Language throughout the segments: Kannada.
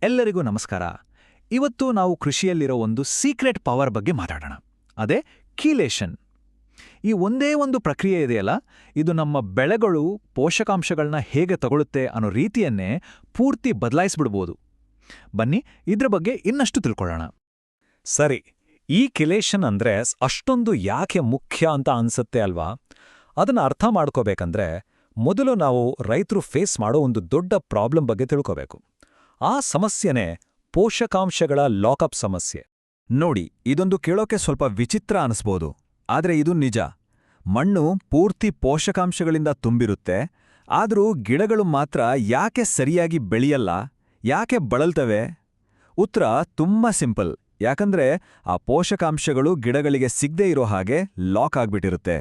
ಎಲ್ಲರಿಗೂ ನಮಸ್ಕಾರ. ಇವತ್ತು ನಾವು ಕೃಷಿಯಲ್ಲಿರೋ ಒಂದು ಸೀಕ್ರೆಟ್ ಪವರ್ ಬಗ್ಗೆ ಮಾತಾಡೋಣ. ಅದೇ ಕೀಲೇಷನ್. ಈ ಒಂದೇ ಒಂದು ಪ್ರಕ್ರಿಯೆ ಇದೆಯಲ್ಲ, ಇದು ನಮ್ಮ ಬೆಳೆಗಳು ಪೋಷಕಾಂಶಗಳನ್ನ ಹೇಗೆ ತಗೊಳುತ್ತೆ ಅನ್ನೋ ರೀತಿಯನ್ನೇ ಪೂರ್ತಿ ಬದಲಾಯಿಸ್ಬಿಡ್ಬೋದು. ಬನ್ನಿ ಇದ್ರ ಬಗ್ಗೆ ಇನ್ನಷ್ಟು ತಿಳ್ಕೊಳ್ಳೋಣ. ಸರಿ, ಈ ಕಿಲೇಷನ್ ಅಂದ್ರೆ ಅಷ್ಟೊಂದು ಯಾಕೆ ಮುಖ್ಯ ಅಂತ ಅನ್ಸುತ್ತೆ ಅಲ್ವಾ? ಅದನ್ನ ಅರ್ಥ ಮಾಡ್ಕೋಬೇಕಂದ್ರೆ ಮೊದಲು ನಾವು ರೈತರು ಫೇಸ್ ಮಾಡೋ ಒಂದು ದೊಡ್ಡ ಪ್ರಾಬ್ಲಮ್ ಬಗ್ಗೆ ತಿಳ್ಕೋಬೇಕು. ಆ ಸಮಸ್ಯೆನೇ ಪೋಷಕಾಂಶಗಳ ಲಾಕಪ್ ಸಮಸ್ಯೆ. ನೋಡಿ, ಇದೊಂದು ಕೇಳೋಕೆ ಸ್ವಲ್ಪ ವಿಚಿತ್ರ ಅನಿಸ್ಬೋದು, ಆದ್ರೆ ಇದು ನಿಜ. ಮಣ್ಣು ಪೂರ್ತಿ ಪೋಷಕಾಂಶಗಳಿಂದ ತುಂಬಿರುತ್ತೆ, ಆದರೂ ಗಿಡಗಳು ಮಾತ್ರ ಯಾಕೆ ಸರಿಯಾಗಿ ಬೆಳೆಯಲ್ಲ, ಯಾಕೆ ಬಳಲ್ತವೆ? ಉತ್ತರ ತುಂಬಾ ಸಿಂಪಲ್. ಯಾಕಂದ್ರೆ ಆ ಪೋಷಕಾಂಶಗಳು ಗಿಡಗಳಿಗೆ ಸಿಗದೇ ಇರೋ ಹಾಗೆ ಲಾಕ್ ಆಗ್ಬಿಟ್ಟಿರುತ್ತೆ.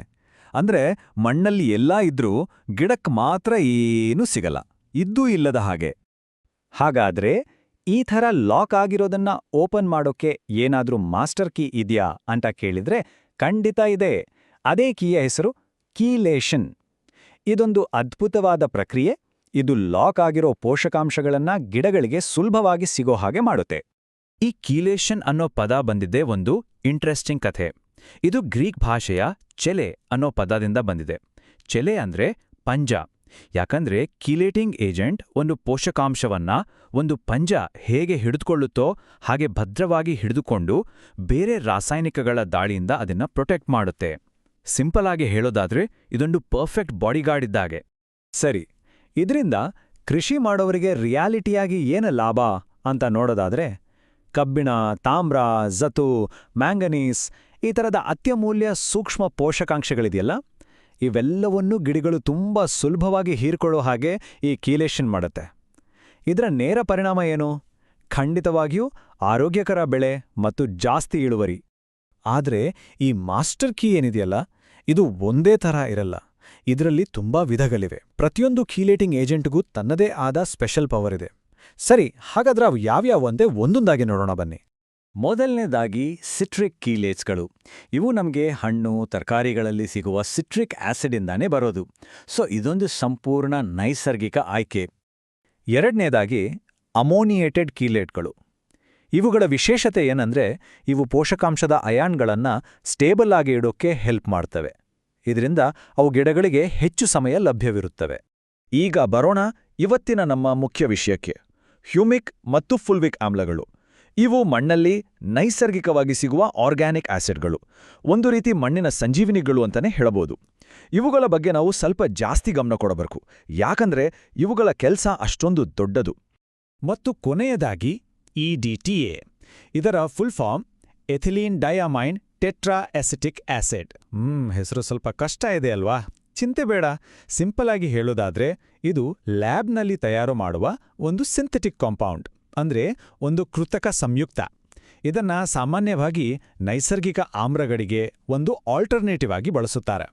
ಅಂದ್ರೆ ಮಣ್ಣಲ್ಲಿ ಎಲ್ಲಾ ಇದ್ರೂ ಗಿಡಕ್ಕೆ ಮಾತ್ರ ಏನೂ ಸಿಗಲ್ಲ, ಇದ್ದೂ ಇಲ್ಲದ ಹಾಗೆ. ಹಾಗಾದ್ರೆ ಈ ಥರ ಲಾಕ್ ಆಗಿರೋದನ್ನ ಓಪನ್ ಮಾಡೋಕೆ ಏನಾದ್ರೂ ಮಾಸ್ಟರ್ ಕೀ ಇದೆಯಾ ಅಂತ ಕೇಳಿದ್ರೆ ಖಂಡಿತ ಇದೆ. ಅದೇ ಕೀಯ ಹೆಸರು ಕೀಲೇಷನ್. ಇದೊಂದು ಅದ್ಭುತವಾದ ಪ್ರಕ್ರಿಯೆ. ಇದು ಲಾಕ್ ಆಗಿರೋ ಪೋಷಕಾಂಶಗಳನ್ನ ಗಿಡಗಳಿಗೆ ಸುಲಭವಾಗಿ ಸಿಗೋ ಹಾಗೆ ಮಾಡುತ್ತೆ. ಈ ಕೀಲೇಷನ್ ಅನ್ನೋ ಪದ ಬಂದಿದ್ದೇ ಒಂದು ಇಂಟ್ರೆಸ್ಟಿಂಗ್ ಕಥೆ. ಇದು ಗ್ರೀಕ್ ಭಾಷೆಯ ಚೆಲೆ ಅನ್ನೋ ಪದದಿಂದ ಬಂದಿದೆ. ಚೆಲೆ ಅಂದ್ರೆ ಪಂಜ. ಯಾಕಂದ್ರೆ ಕೀಲೇಟಿಂಗ್ ಏಜೆಂಟ್ ಒಂದು ಪೋಷಕಾಂಶವನ್ನ ಒಂದು ಪಂಜ ಹೇಗೆ ಹಿಡಿದುಕೊಳ್ಳುತ್ತೋ ಹಾಗೆ ಭದ್ರವಾಗಿ ಹಿಡಿದುಕೊಂಡು ಬೇರೆ ರಾಸಾಯನಿಕಗಳ ದಾಳಿಯಿಂದ ಅದನ್ನ ಪ್ರೊಟೆಕ್ಟ್ ಮಾಡುತ್ತೆ. ಸಿಂಪಲ್ ಆಗಿ ಹೇಳೋದಾದ್ರೆ ಇದೊಂದು ಪರ್ಫೆಕ್ಟ್ ಬಾಡಿಗಾರ್ಡ್ ಇದ್ದಾಗೆ. ಸರಿ, ಇದರಿಂದ ಕೃಷಿ ಮಾಡೋವರಿಗೆ ರಿಯಾಲಿಟಿಯಾಗಿ ಏನು ಲಾಭ ಅಂತ ನೋಡೋದಾದ್ರೆ, ಕಬ್ಬಿಣ, ತಾಮ್ರ, ಜತು, ಮ್ಯಾಂಗನೀಸ್ ಈ ಥರದ ಅತ್ಯಮೂಲ್ಯ ಸೂಕ್ಷ್ಮ ಪೋಷಕಾಂಶಗಳಿದೆಯಲ್ಲ, ಇವೆಲ್ಲವನ್ನೂ ಗಿಡಗಳು ತುಂಬ ಸುಲಭವಾಗಿ ಹೀರ್ಕೊಳ್ಳೋ ಹಾಗೆ ಈ ಕೀಲೇಷನ್ ಮಾಡುತ್ತೆ. ಇದರ ನೇರ ಪರಿಣಾಮ ಏನು? ಖಂಡಿತವಾಗಿಯೂ ಆರೋಗ್ಯಕರ ಬೆಳೆ ಮತ್ತು ಜಾಸ್ತಿ ಇಳುವರಿ. ಆದರೆ ಈ ಮಾಸ್ಟರ್ ಕೀ ಏನಿದೆಯಲ್ಲ, ಇದು ಒಂದೇ ಥರ ಇರಲ್ಲ. ಇದರಲ್ಲಿ ತುಂಬಾ ವಿಧಗಳಿವೆ. ಪ್ರತಿಯೊಂದು ಕೀಲೇಟಿಂಗ್ ಏಜೆಂಟ್ಗೂ ತನ್ನದೇ ಆದ ಸ್ಪೆಷಲ್ ಪವರ್ ಇದೆ. ಸರಿ, ಹಾಗಾದ್ರೆ ಅವು ಯಾವ್ಯಾವು ಅಂತೆ ಒಂದೊಂದಾಗಿ ನೋಡೋಣ ಬನ್ನಿ. ಮೊದಲನೇದಾಗಿ ಸಿಟ್ರಿಕ್ ಕೀಲೇಟ್ಸ್ಗಳು. ಇವು ನಮಗೆ ಹಣ್ಣು, ತರಕಾರಿಗಳಲ್ಲಿ ಸಿಗುವ ಸಿಟ್ರಿಕ್ ಆಸಿಡಿಂದಾನೇ ಬರೋದು. ಸೊ ಇದೊಂದು ಸಂಪೂರ್ಣ ನೈಸರ್ಗಿಕ ಆಯ್ಕೆ. ಎರಡನೇದಾಗಿ ಅಮೋನಿಯೇಟೆಡ್ ಕೀಲೇಟ್ಗಳು. ಇವುಗಳ ವಿಶೇಷತೆ ಏನಂದ್ರೆ ಇವು ಪೋಷಕಾಂಶದ ಅಯಾನ್ಗಳನ್ನ ಸ್ಟೇಬಲ್ ಆಗಿ ಇಡೋಕ್ಕೆ ಹೆಲ್ಪ್ ಮಾಡ್ತವೆ. ಇದರಿಂದ ಅವು ಗಿಡಗಳಿಗೆ ಹೆಚ್ಚು ಸಮಯ ಲಭ್ಯವಿರುತ್ತವೆ. ಈಗ ಬರೋಣ ಇವತ್ತಿನ ನಮ್ಮ ಮುಖ್ಯ ವಿಷಯಕ್ಕೆ, ಹ್ಯೂಮಿಕ್ ಮತ್ತು ಫುಲ್ವಿಕ್ ಆಮ್ಲಗಳು. ಇವು ಮಣ್ಣಲ್ಲಿ ನೈಸರ್ಗಿಕವಾಗಿ ಸಿಗುವ ಆರ್ಗ್ಯಾನಿಕ್ ಆಸಿಡ್ಗಳು. ಒಂದು ರೀತಿ ಮಣ್ಣಿನ ಸಂಜೀವಿನಿಗಳು ಅಂತಾನೆ ಹೇಳಬಹುದು. ಇವುಗಳ ಬಗ್ಗೆ ನಾವು ಸ್ವಲ್ಪ ಜಾಸ್ತಿ ಗಮನ ಕೊಡಬೇಕು, ಯಾಕಂದ್ರೆ ಇವುಗಳ ಕೆಲಸ ಅಷ್ಟೊಂದು ದೊಡ್ಡದು. ಮತ್ತು ಕೊನೆಯದಾಗಿ EDTA. ಇದರ full form ethylene diamine tetra acetic acid. ಹೆಸರು ಸ್ವಲ್ಪ ಕಷ್ಟ ಇದೆ ಅಲ್ವಾ? ಚಿಂತೆ ಬೇಡ. ಸಿಂಪಲ್ ಆಗಿ ಹೇಳೋದಾದ್ರೆ ಇದು ಲ್ಯಾಬ್ನಲ್ಲಿ ತಯಾರು ಮಾಡುವ ಒಂದು ಸಿಂಥೆಟಿಕ್ ಕಾಂಪೌಂಡ್, ಅಂದ್ರೆ ಒಂದು ಕೃತಕ ಸಂಯುಕ್ತ. ಇದನ್ನ ಸಾಮಾನ್ಯವಾಗಿ ನೈಸರ್ಗಿಕ ಆಮ್ಲಗಳಿಗೆ ಒಂದು ಆಲ್ಟರ್ನೇಟಿವ್ ಆಗಿ ಬಳಸುತ್ತಾರೆ.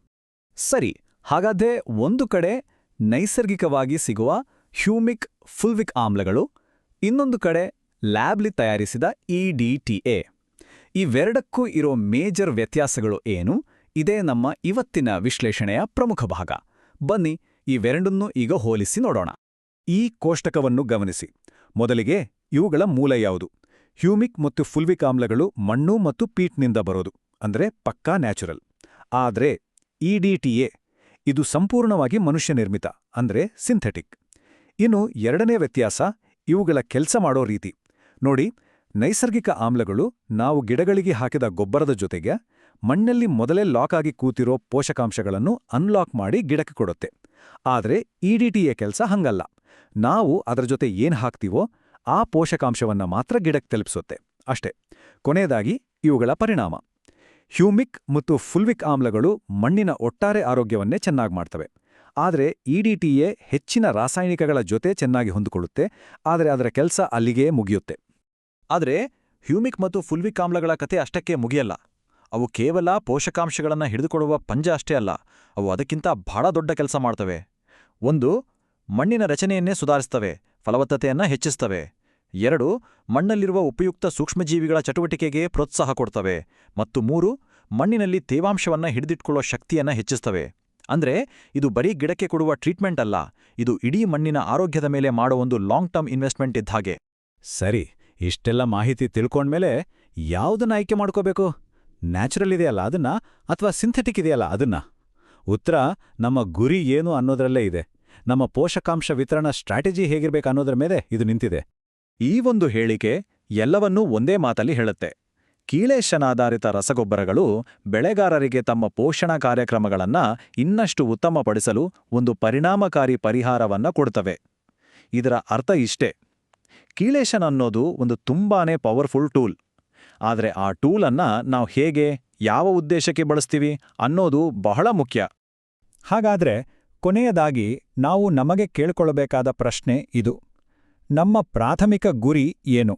ಸರಿ, ಹಾಗಾದ್ರೆ ಒಂದು ಕಡೆ ನೈಸರ್ಗಿಕವಾಗಿ ಸಿಗುವ ಹ್ಯೂಮಿಕ್, ಫುಲ್ವಿಕ್ ಆಮ್ಲಗಳು, ಇನ್ನೊಂದು ಕಡೆ ಲ್ಯಾಬ್ಲಿ ತಯಾರಿಸಿದ EDTA. ಇವೆರಡಕ್ಕೂ ಇರೋ ಮೇಜರ್ ವ್ಯತ್ಯಾಸಗಳು ಏನು? ಇದೇ ನಮ್ಮ ಇವತ್ತಿನ ವಿಶ್ಲೇಷಣೆಯ ಪ್ರಮುಖ ಭಾಗ. ಬನ್ನಿ ಇವೆರಡನ್ನೂ ಈಗ ಹೋಲಿಸಿ ನೋಡೋಣ. ಈ ಕೋಷ್ಟಕವನ್ನು ಗಮನಿಸಿ. ಮೊದಲಿಗೆ ಇವುಗಳ ಮೂಲ ಯಾವುದು? ಹ್ಯೂಮಿಕ್ ಮತ್ತು ಫುಲ್ವಿಕ್ ಆಮ್ಲಗಳು ಮಣ್ಣು ಮತ್ತು ಪೀಟ್ನಿಂದ ಬರೋದು, ಅಂದ್ರೆ ಪಕ್ಕಾ ನ್ಯಾಚುರಲ್. ಆದ್ರೆ EDTA ಇದು ಸಂಪೂರ್ಣವಾಗಿ ಮನುಷ್ಯ ನಿರ್ಮಿತ, ಅಂದ್ರೆ ಸಿಂಥೆಟಿಕ್. ಇನ್ನು ಎರಡನೇ ವ್ಯತ್ಯಾಸ ಇವುಗಳ ಕೆಲಸ ಮಾಡೋ ರೀತಿ. ನೋಡಿ, ನೈಸರ್ಗಿಕ ಆಮ್ಲಗಳು ನಾವು ಗಿಡಗಳಿಗೆ ಹಾಕಿದ ಗೊಬ್ಬರದ ಜೊತೆಗೆ ಮಣ್ಣಲ್ಲಿ ಮೊದಲೇ ಲಾಕ್ ಆಗಿ ಕೂತಿರೋ ಪೋಷಕಾಂಶಗಳನ್ನು ಅನ್ಲಾಕ್ ಮಾಡಿ ಗಿಡಕ್ಕೆ ಕೊಡುತ್ತೆ. ಆದ್ರೆ EDTA ಕೆಲಸ ಹಂಗಲ್ಲ. ನಾವು ಅದರ ಜೊತೆ ಏನ್ ಹಾಕ್ತೀವೋ ಆ ಪೋಷಕಾಂಶವನ್ನ ಮಾತ್ರ ಗಿಡಕ್ಕೆ ತಲುಪಿಸುತ್ತೆ ಅಷ್ಟೇ. ಕೊನೆಯದಾಗಿ ಇವುಗಳ ಪರಿಣಾಮ. ಹ್ಯೂಮಿಕ್ ಮತ್ತು ಫುಲ್ವಿಕ್ ಆಮ್ಲಗಳು ಮಣ್ಣಿನ ಒಟ್ಟಾರೆ ಆರೋಗ್ಯವನ್ನೇ ಚೆನ್ನಾಗಿ ಮಾಡ್ತವೆ. ಆದರೆ EDTA ಹೆಚ್ಚಿನ ರಾಸಾಯನಿಕಗಳ ಜೊತೆ ಚೆನ್ನಾಗಿ ಹೊಂದಿಕೊಳ್ಳುತ್ತೆ, ಆದರೆ ಅದರ ಕೆಲಸ ಅಲ್ಲಿಗೇ ಮುಗಿಯುತ್ತೆ. ಆದರೆ ಹ್ಯೂಮಿಕ್ ಮತ್ತು ಫುಲ್ವಿಕ್ ಆಮ್ಲಗಳ ಕತೆ ಅಷ್ಟಕ್ಕೆ ಮುಗಿಯಲ್ಲ. ಅವು ಕೇವಲ ಪೋಷಕಾಂಶಗಳನ್ನು ಹಿಡಿದುಕೊಡುವ ಪಂಜ ಅಷ್ಟೇ ಅಲ್ಲ, ಅವು ಅದಕ್ಕಿಂತ ಬಹಳ ದೊಡ್ಡ ಕೆಲಸ ಮಾಡ್ತವೆ. ಒಂದು, ಮಣ್ಣಿನ ರಚನೆಯನ್ನೇ ಸುಧಾರಿಸ್ತವೆ, ಫಲವತ್ತತೆಯನ್ನ ಹೆಚ್ಚಿಸ್ತವೆ. 2, ಮಣ್ಣಲ್ಲಿರುವ ಉಪಯುಕ್ತ ಸೂಕ್ಷ್ಮಜೀವಿಗಳ ಚಟುವಟಿಕೆಗೆ ಪ್ರೋತ್ಸಾಹ ಕೊಡ್ತವೆ. ಮತ್ತು 3, ಮಣ್ಣಿನಲ್ಲಿ ತೇವಾಂಶವನ್ನ ಹಿಡಿದಿಟ್ಕೊಳ್ಳೋ ಶಕ್ತಿಯನ್ನ ಹೆಚ್ಚಿಸ್ತವೆ. ಅಂದ್ರೆ ಇದು ಬರೀ ಗಿಡಕ್ಕೆ ಕೊಡುವ ಟ್ರೀಟ್ಮೆಂಟ್ ಅಲ್ಲ, ಇದು ಇಡೀ ಮಣ್ಣಿನ ಆರೋಗ್ಯದ ಮೇಲೆ ಮಾಡೋ ಒಂದು ಲಾಂಗ್ ಟರ್ಮ್ ಇನ್ವೆಸ್ಟ್ಮೆಂಟ್ ಇದ್ದ ಹಾಗೆ. ಸರಿ, ಇಷ್ಟೆಲ್ಲ ಮಾಹಿತಿ ತಿಳ್ಕೊಂಡ್ಮೇಲೆ ಯಾವುದನ್ನ ಆಯ್ಕೆ ಮಾಡ್ಕೋಬೇಕು? ನ್ಯಾಚುರಲ್ ಇದೆಯಲ್ಲ ಅದನ್ನ ಅಥವಾ ಸಿಂಥೆಟಿಕ್ ಇದೆಯಲ್ಲ ಅದನ್ನ? ಉತ್ತರ ನಮ್ಮ ಗುರಿ ಏನು ಅನ್ನೋದ್ರಲ್ಲೇ ಇದೆ. ನಮ್ಮ ಪೋಷಕಾಂಶ ವಿತರಣಾ ಸ್ಟ್ರಾಟಜಿ ಹೇಗಿರ್ಬೇಕು ಅನ್ನೋದ್ರ ಮೇಲೆ ಇದು ನಿಂತಿದೆ. ಈ ಒಂದು ಹೇಳಿಕೆ ಎಲ್ಲವನ್ನೂ ಒಂದೇ ಮಾತಲ್ಲಿ ಹೇಳುತ್ತೆ. ಕೀಳೇಶನಾಧಾರಿತ ರಸಗೊಬ್ಬರಗಳು ಬೆಳೆಗಾರರಿಗೆ ತಮ್ಮ ಪೋಷಣಾ ಕಾರ್ಯಕ್ರಮಗಳನ್ನ ಇನ್ನಷ್ಟು ಉತ್ತಮಪಡಿಸಲು ಒಂದು ಪರಿಣಾಮಕಾರಿ ಪರಿಹಾರವನ್ನ ಕೊಡ್ತವೆ. ಇದರ ಅರ್ಥ ಇಷ್ಟೇ: ಕೀಳೇಶನ್ ಅನ್ನೋದು ಒಂದು ತುಂಬಾನೇ ಪವರ್ಫುಲ್ ಟೂಲ್. ಆದರೆ ಆ ಟೂಲನ್ನ ನಾವು ಹೇಗೆ, ಯಾವ ಉದ್ದೇಶಕ್ಕೆ ಬಳಸ್ತೀವಿ ಅನ್ನೋದು ಬಹಳ ಮುಖ್ಯ. ಹಾಗಾದ್ರೆ ಕೊನೆಯದಾಗಿ ನಾವು ನಮಗೆ ಕೇಳ್ಕೊಳ್ಬೇಕಾದ ಪ್ರಶ್ನೆ ಇದು: ನಮ್ಮ ಪ್ರಾಥಮಿಕ ಗುರಿ ಏನು?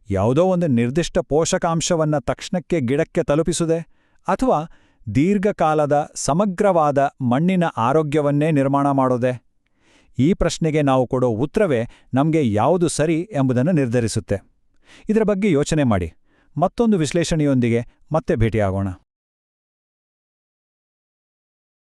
ಯಾವುದೋ ಒಂದು ನಿರ್ದಿಷ್ಟ ಪೋಷಕಾಂಶವನ್ನ ತಕ್ಷಣಕ್ಕೆ ಗಿಡಕ್ಕೆ ತಲುಪಿಸುವುದೇ, ಅಥವಾ ದೀರ್ಘಕಾಲದ ಸಮಗ್ರವಾದ ಮಣ್ಣಿನ ಆರೋಗ್ಯವನ್ನೇ ನಿರ್ಮಾಣ ಮಾಡೋದೇ? ಈ ಪ್ರಶ್ನೆಗೆ ನಾವು ಕೊಡೋ ಉತ್ತರವೇ ನಮಗೆ ಯಾವುದು ಸರಿ ಎಂಬುದನ್ನು ನಿರ್ಧರಿಸುತ್ತೆ. ಇದರ ಬಗ್ಗೆ ಯೋಚನೆ ಮಾಡಿ. ಮತ್ತೊಂದು ವಿಶ್ಲೇಷಣೆಯೊಂದಿಗೆ ಮತ್ತೆ ಭೇಟಿಯಾಗೋಣ.